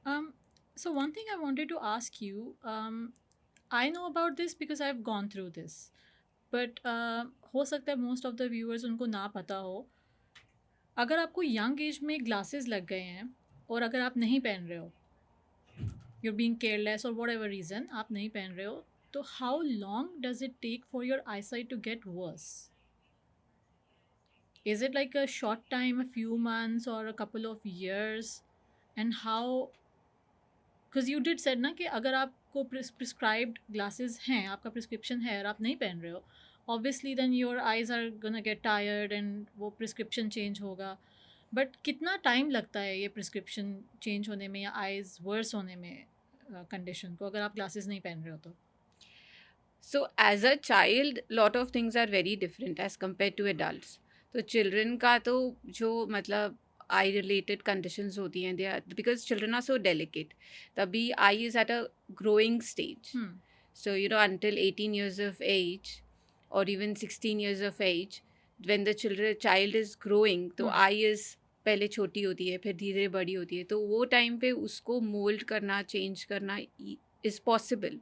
Um, so one thing I wanted to ask you, I know about this because I've gone through this, but हो सकता है most of the viewers उनको ना पता हो. अगर आपको young age में glasses लग गए हैं और अगर आप नहीं पहन रहे हो, you're being careless or whatever reason आप नहीं पहन रहे हो, तो how long does it take for your eyesight to get worse? Is it like a short time, a few months, or a couple of years? And how, because you did said ना कि अगर आपको prescribed glasses हैं, आपका prescription है और आप नहीं पहन रहे हो, obviously then your eyes are gonna get tired and वो prescription change होगा. But कितना टाइम लगता है ये prescription change होने में या eyes worse होने में condition को, अगर आप glasses नहीं पहन रहे हो तो? So as a child, lot of things are very different as compared to adults. तो children का तो जो मतलब eye related conditions होती हैं, they are because children are so delicate. तभी eye is at a growing stage. So until 18 years of age or even 16 years of age, when the child is growing, तो eye is पहले छोटी होती है, फिर धीरे बड़ी होती है, तो वो टाइम पे उसको मोल्ड करना, चेंज करना is possible.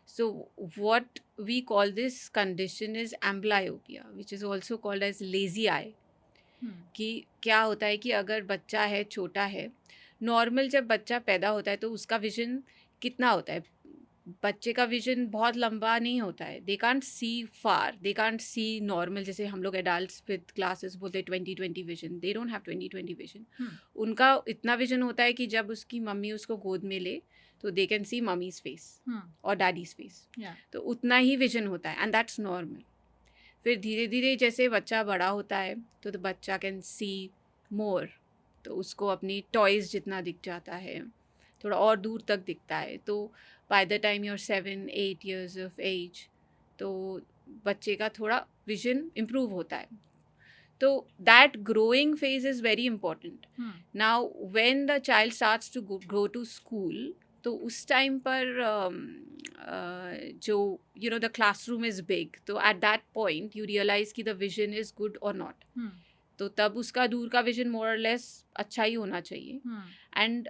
So what we call this condition is amblyopia, which is also called as lazy eye. कि क्या होता है कि अगर बच्चा है, छोटा है, नॉर्मल जब बच्चा पैदा होता है तो उसका विजन कितना होता है? बच्चे का विजन बहुत लंबा नहीं होता है. दे can't C far, they can't C normal, जैसे हम लोग एडल्ट्स विद ग्लासेस बोलते हैं 20/20 vision. They don't have 20/20 vision. उनका इतना विजन होता है कि जब उसकी मम्मी उसको गोद में ले तो they can see mummies face और डैडीज फेस. तो उतना ही विजन होता है एंड दैट्स नॉर्मल. फिर धीरे धीरे जैसे बच्चा बड़ा होता है तो बच्चा कैन सी मोर, तो उसको अपनी टॉयज़ जितना दिख जाता है, थोड़ा और दूर तक दिखता है. तो by the time your 7-8 years of age तो बच्चे का थोड़ा विजन इम्प्रूव होता है. तो that growing phase is very important. Now when the child starts to go to school, तो उस टाइम पर जो द क्लासरूम इज़ बिग, तो at that point you realise कि द विजन इज़ गुड और नॉट. तो तब उसका दूर का विजन मोर और लेस अच्छा ही होना चाहिए. And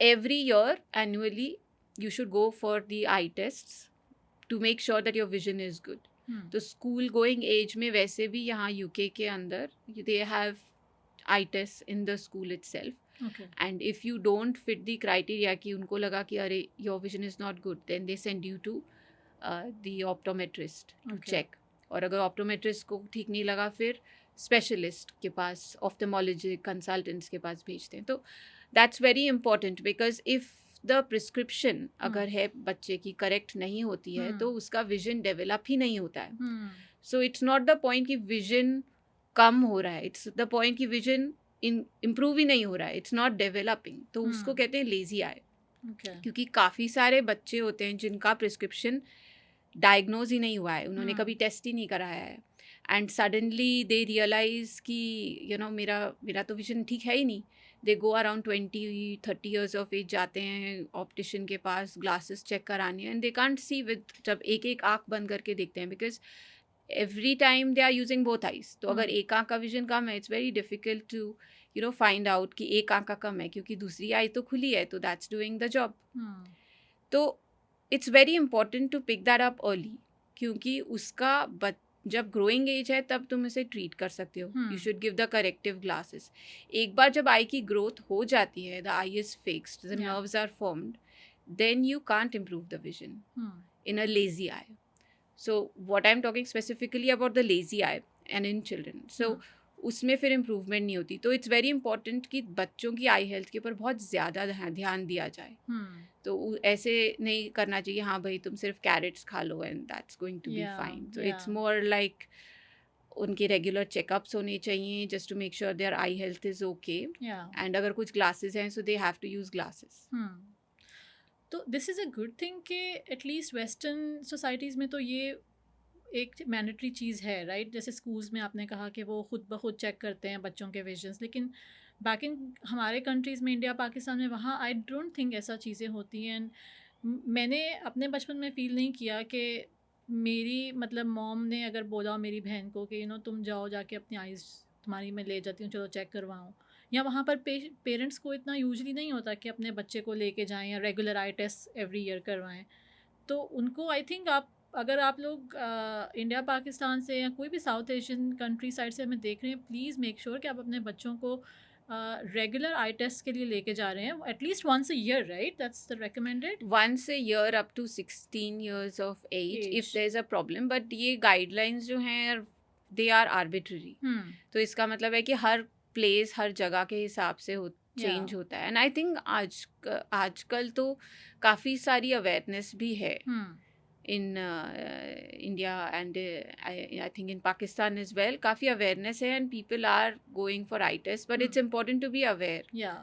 every year annually you should go for the eye tests to make sure that your vision is good. तो स्कूल गोइंग एज में वैसे भी यहाँ यूके के अंदर they have eye tests in the school itself. And if you don't fit the criteria कि उनको लगा कि अरे your vision is not good, then they send you to the optometrist to check. और अगर optometrist को ठीक नहीं लगा फिर स्पेशलिस्ट के पास, ऑफ्थेमोलॉजी कंसल्टेंट्स के पास भेजते हैं. तो that's very important because if the prescription अगर है बच्चे की करेक्ट नहीं होती है तो उसका विजन डेवलप ही नहीं होता है. So it's not the point कि विजन कम हो रहा है, इट्स द पॉइंट कि विजन इम्प्रूव ही नहीं हो रहा है, इट्स नॉट डेवलपिंग. तो उसको कहते हैं लेजी आई. क्योंकि काफ़ी सारे बच्चे होते हैं जिनका प्रिस्क्रिप्शन डायग्नोज ही नहीं हुआ है, उन्होंने कभी टेस्ट ही नहीं कराया है, एंड सडनली दे रियलाइज कि मेरा तो विजन ठीक है ही नहीं. They go around 20-30 years of age, जाते हैं ऑप्टिशियन के पास ग्लासेस चेक कराने, and they can't see with, जब एक एक आँख बंद करके देखते हैं, because every time they are using both eyes. तो अगर एक आँख का विजन कम है, it's very difficult to find out कि एक आँख का कम है, क्योंकि दूसरी आई तो खुली है, तो दैट्स डूइंग द जॉब. तो it's very important to pick that up early, क्योंकि उसका जब ग्रोइंग एज है तब तुम इसे ट्रीट कर सकते हो. You should give the corrective glasses. एक बार जब आई की ग्रोथ हो जाती है, the eye is fixed, the nerves are formed, then you can't improve the vision in a lazy eye. So what I am talking specifically about the lazy eye and in children. So उसमें फिर improvement नहीं होती. तो it's very important कि बच्चों की आई health के ऊपर बहुत ज़्यादा ध्यान दिया जाए. तो ऐसे नहीं करना चाहिए हाँ भाई तुम सिर्फ कैरेट्स खा लो and that's going to be fine. तो इट्स मोर लाइक उनके रेगुलर चेकअप्स होने चाहिए just to make sure their eye health is okay. And अगर कुछ ग्लासेस हैं so they have to use glasses. तो this is a good thing कि at least western societies में तो ये एक मैंडेटरी चीज़ है, राइट? जैसे स्कूल्स में आपने कहा कि वो खुद ब खुद चेक करते हैं बच्चों के विजन्स, लेकिन बैक इन हमारे कंट्रीज़ में, इंडिया पाकिस्तान में, वहाँ आई डोंट थिंक ऐसा चीज़ें होती हैं. मैंने अपने बचपन में फ़ील नहीं किया कि मेरी मतलब मॉम ने अगर बोला मेरी बहन को कि तुम जाओ जाके अपनी आइज़ तुम्हारी मैं ले जाती हूँ, चलो चेक करवाऊँ, या वहाँ पर पेरेंट्स को इतना यूजली नहीं होता कि अपने बच्चे को लेके जाएं या रेगुलर आई टेस्ट एवरी ईयर करवाएं, तो उनको आई थिंक आप अगर आप लोग इंडिया पाकिस्तान से या कोई भी साउथ एशियन कंट्री साइड से हमें देख रहे हैं, प्लीज़ मेक श्योर कि आप अपने बच्चों को रेगुलर आई टेस्ट के लिए लेके जा रहे हैं at least once a year, right? That's the recommended once a year up to 16 years of age if age. there's a problem, but ये guidelines जो हैं they are arbitrary. तो इसका मतलब है कि हर प्लेस हर जगह के हिसाब से चेंज होता है. एंड आई थिंक आजकल तो काफ़ी सारी अवेयरनेस भी है in India and I think in Pakistan as well. काफ़ी awareness है and people are going for eye tests, but it's important to be aware. या